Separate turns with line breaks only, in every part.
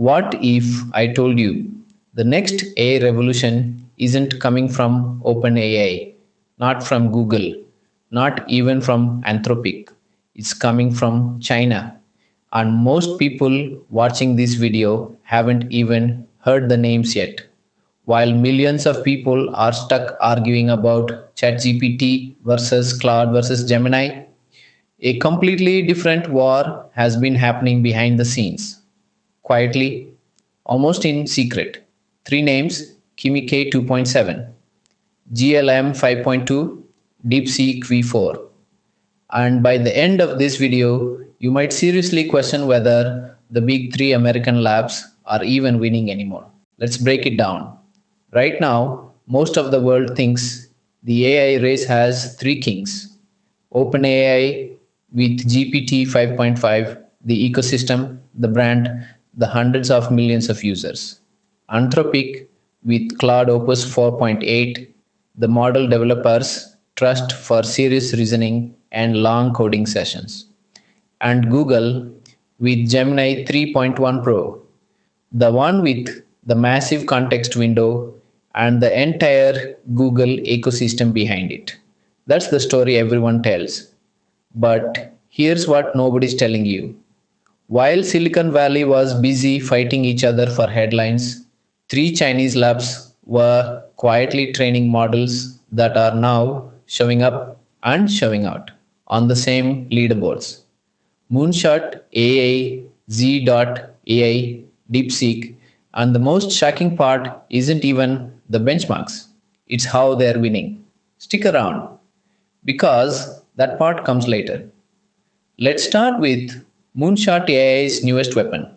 What if I told you the next AI revolution isn't coming from OpenAI, not from Google, not even from Anthropic? It's coming from China. And most people watching this video haven't even heard the names yet. While millions of people are stuck arguing about ChatGPT versus Claude versus Gemini, a completely different war has been happening behind the scenes quietly, almost in secret. Three names: Kimi K2.7, GLM-5.2, DeepSeek V4. And by the end of this video, you might seriously question whether the big three American labs are even winning anymore. Let's break it down. Right now, most of the world thinks the AI race has three kings: OpenAI with GPT 5.5, the ecosystem, the brand, the hundreds of millions of users; Anthropic with Claude Opus 4.8, the model developers trust for serious reasoning and long coding sessions; and Google with Gemini 3.1 Pro, the one with the massive context window and the entire Google ecosystem behind it. That's the story everyone tells. But here's what nobody's telling you. While Silicon Valley was busy fighting each other for headlines, three Chinese labs were quietly training models that are now showing up and showing out on the same leaderboards: Moonshot AI, Z.ai, DeepSeek, and the most shocking part isn't even the benchmarks, it's how they're winning. Stick around, because that part comes later. Let's start with Moonshot AI's newest weapon,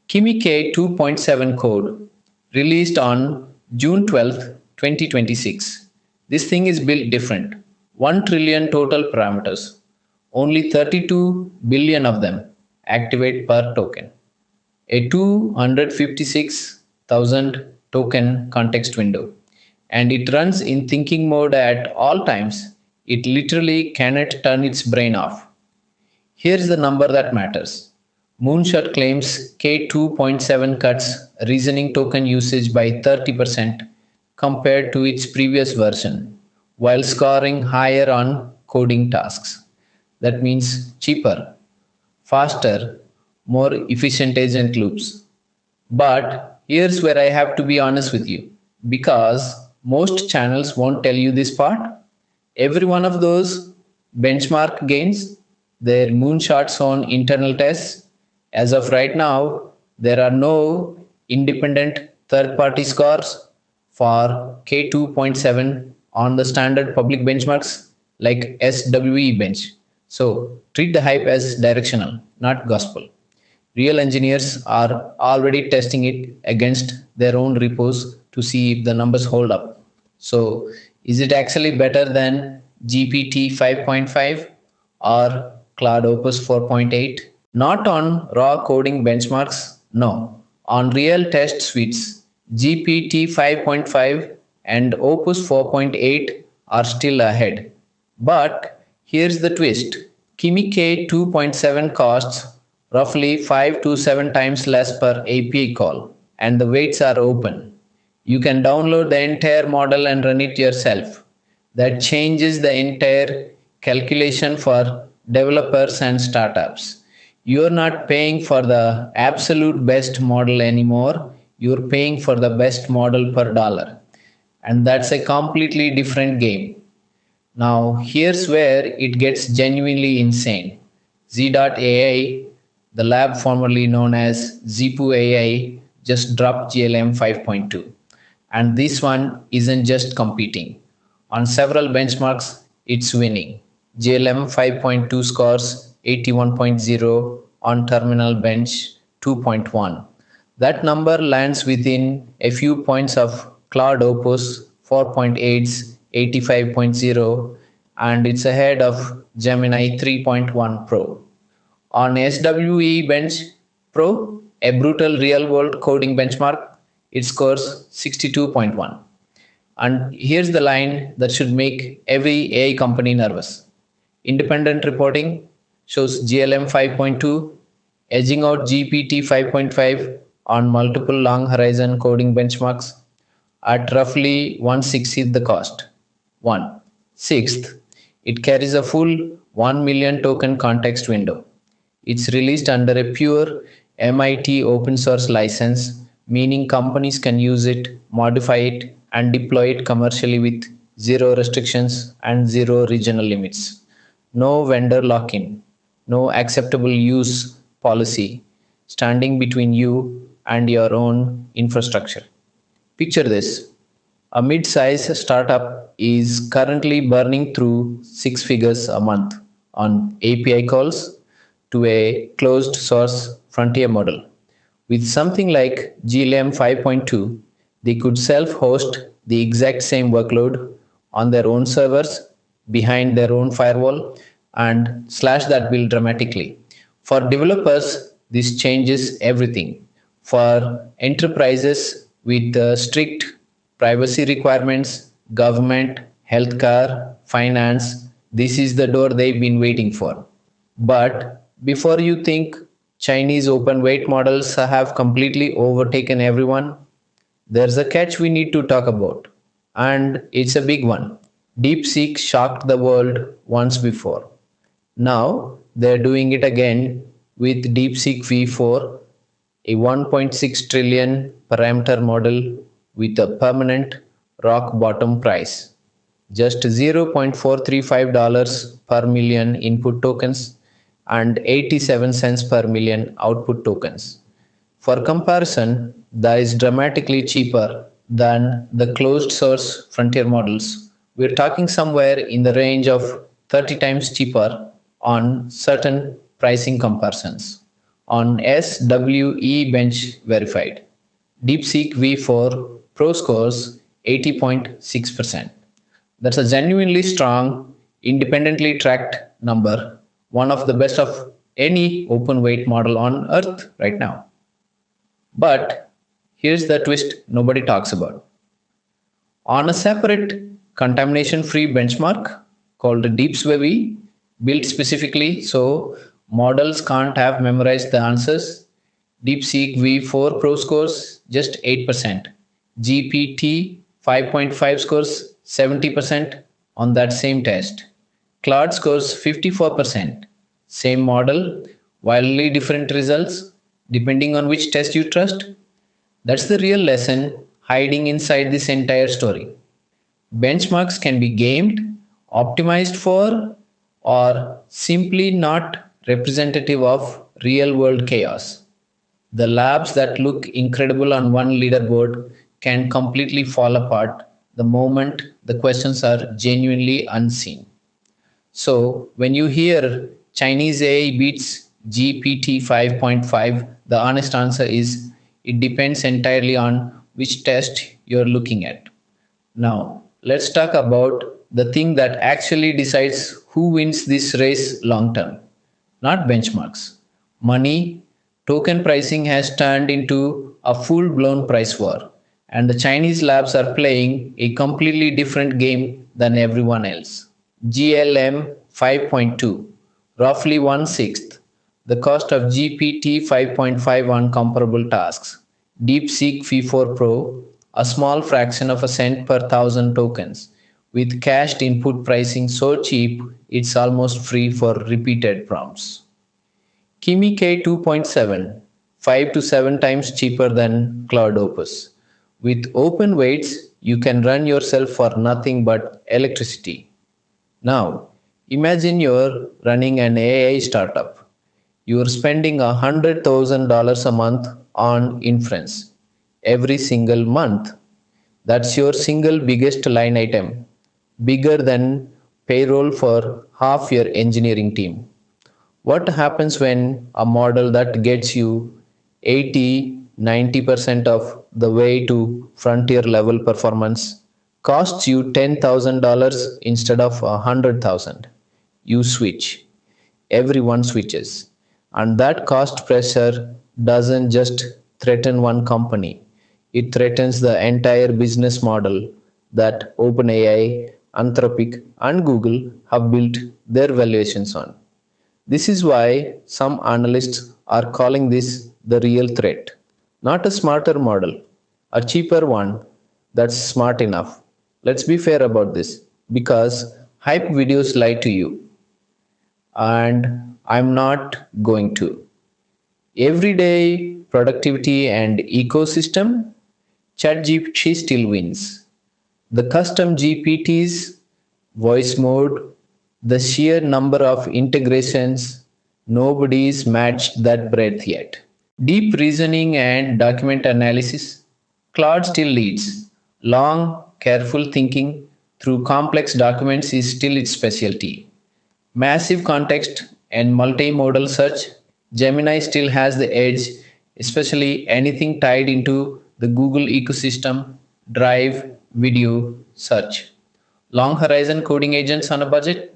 Kimi K2.7 Code, released on June 12th, 2026. This thing is built different. 1 trillion total parameters. Only 32 billion of them activate per token. A 256,000 token context window. And it runs in thinking mode at all times. It literally cannot turn its brain off. Here's the number that matters. Moonshot claims K2.7 cuts reasoning token usage by 30% compared to its previous version, while scoring higher on coding tasks. That means cheaper, faster, more efficient agent loops. But here's where I have to be honest with you, because most channels won't tell you this part. Every one of those benchmark gains their moonshot's own internal tests. As of right now, there are no independent third party scores for K2.7 on the standard public benchmarks like SWE bench. So treat the hype as directional, not gospel. Real engineers are already testing it against their own repos to see if the numbers hold up. So, is it actually better than GPT 5.5 or Claude Opus 4.8? Not on raw coding benchmarks, no. On real test suites, GPT 5.5 and Opus 4.8 are still ahead. But here's the twist: Kimi K 2.7 costs roughly 5 to 7 times less per API call, and the weights are open. You can download the entire model and run it yourself. That changes the entire calculation for developers and startups. You're not paying for the absolute best model anymore, you're paying for the best model per dollar. And that's a completely different game. Now, here's where it gets genuinely insane. Z.ai, the lab formerly known as ZPU AI, just dropped GLM 5.2. And this one isn't just competing. On several benchmarks, it's winning. GLM 5.2 scores 81.0 on terminal bench 2.1. That number lands within a few points of Claude Opus 4.8's 85.0, and it's ahead of Gemini 3.1 Pro. On SWE Bench Pro, a brutal real world coding benchmark, it scores 62.1. And here's the line that should make every AI company nervous. Independent reporting shows GLM 5.2 edging out GPT 5.5 on multiple long horizon coding benchmarks at roughly 1/60th the cost. 1. Sixth, it carries a full 1 million token context window. It's released under a pure MIT open source license, meaning companies can use it, modify it, and deploy it commercially with zero restrictions and zero regional limits. No vendor lock in, no acceptable use policy standing between you and your own infrastructure. Picture this: a mid sized startup is currently burning through six figures a month on API calls to a closed source frontier model. With something like GLM 5.2, they could self host the exact same workload on their own servers behind their own firewall and slash that bill dramatically. For developers, this changes everything. For enterprises with strict privacy requirements, government, healthcare, finance, this is the door they've been waiting for. But before you think Chinese open weight models have completely overtaken everyone, there's a catch we need to talk about. And it's a big one. DeepSeek shocked the world once before. Now they're doing it again with DeepSeek V4, a 1.6 trillion parameter model with a permanent rock bottom price. Just $0.435 per million input tokens and 87 cents per million output tokens. For comparison, that is dramatically cheaper than the closed source frontier models. We're talking somewhere in the range of 30 times cheaper on certain pricing comparisons. On SWE bench verified, DeepSeek V4 Pro scores 80.6%. That's a genuinely strong, independently tracked number, one of the best of any open weight model on earth right now. But here's the twist nobody talks about. On a separate contamination free benchmark called DeepSWE, built specifically so models can't have memorized the answers, DeepSeek V4 Pro scores just 8%. GPT 5.5 scores 70% on that same test. Claude scores 54%. Same model, wildly different results depending on which test you trust. That's the real lesson hiding inside this entire story. Benchmarks can be gamed, optimized for, or simply not representative of real world chaos. The labs that look incredible on one leaderboard can completely fall apart the moment the questions are genuinely unseen. So, when you hear Chinese AI beats GPT 5.5, the honest answer is it depends entirely on which test you're looking at. Now, let's talk about the thing that actually decides who wins this race long term. Not benchmarks. Money, token pricing has turned into a full blown price war, and the Chinese labs are playing a completely different game than everyone else. GLM 5.2, roughly one sixth the cost of GPT 5.5 on comparable tasks. DeepSeek V4 Pro, a small fraction of a cent per thousand tokens, with cached input pricing so cheap it's almost free for repeated prompts. Kimi K2.7, 5 to 7 times cheaper than Claude Opus. With open weights, you can run yourself for nothing but electricity. Now, imagine you're running an AI startup. You're spending $100,000 a month on inference every single month. That's your single biggest line item, bigger than payroll for half your engineering team. What happens when a model that gets you 80-90% of the way to frontier level performance costs you $10,000 instead of 100,000? You switch. Everyone switches. And that cost pressure doesn't just threaten one company, it threatens the entire business model that OpenAI, Anthropic, and Google have built their valuations on. This is why some analysts are calling this the real threat. Not a smarter model, a cheaper one that's smart enough. Let's be fair about this because hype videos lie to you, and I'm not going to. Everyday productivity and ecosystem, ChatGPT still wins. The custom GPTs, voice mode, the sheer number of integrations, nobody's matched that breadth yet. Deep reasoning and document analysis, Claude still leads. Long, careful thinking through complex documents is still its specialty. Massive context and multimodal search, Gemini still has the edge, especially anything tied into the Google ecosystem, Drive, video, search. Long horizon coding agents on a budget?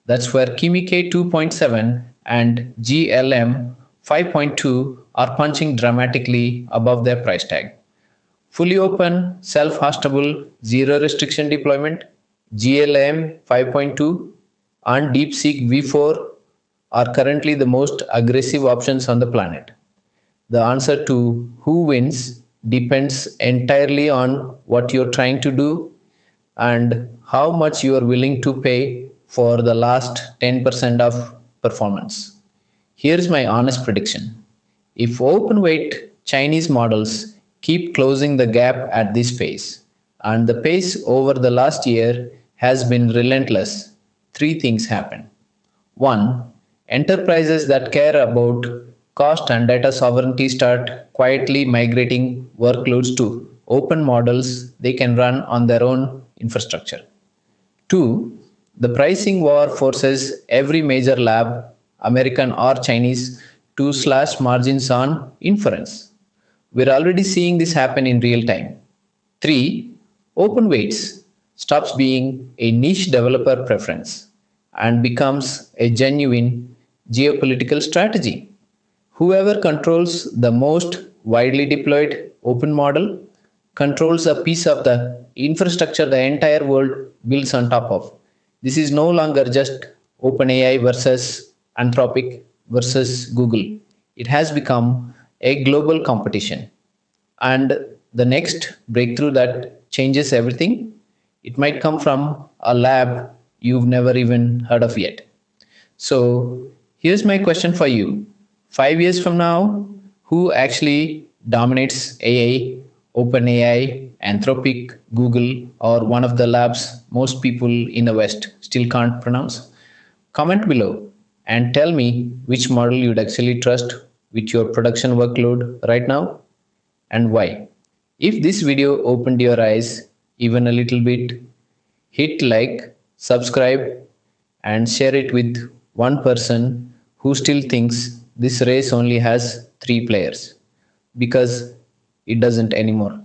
That's where Kimi K2.7 and GLM 5.2 are punching dramatically above their price tag. Fully open, self-hostable, zero restriction deployment, GLM 5.2 and DeepSeek V4 are currently the most aggressive options on the planet. The answer to who wins depends entirely on what you're trying to do and how much you are willing to pay for the last 10% of performance. Here's my honest prediction. If open weight Chinese models keep closing the gap at this pace, and the pace over the last year has been relentless, three things happen. One, enterprises that care about cost and data sovereignty start quietly migrating workloads to open models they can run on their own infrastructure. Two, the pricing war forces every major lab, American or Chinese, to slash margins on inference. We're already seeing this happen in real time. Three, open weights stops being a niche developer preference and becomes a genuine geopolitical strategy. Whoever controls the most widely deployed open model controls a piece of the infrastructure the entire world builds on top of. This is no longer just OpenAI versus Anthropic versus Google. It has become a global competition. And the next breakthrough that changes everything, it might come from a lab you've never even heard of yet. So here's my question for you. 5 years from now, who actually dominates AI, OpenAI, Anthropic, Google, or one of the labs most people in the West still can't pronounce? Comment below and tell me which model you'd actually trust with your production workload right now and why. If this video opened your eyes even a little bit, hit like, subscribe, and share it with one person who still thinks this race only has three players because it doesn't anymore.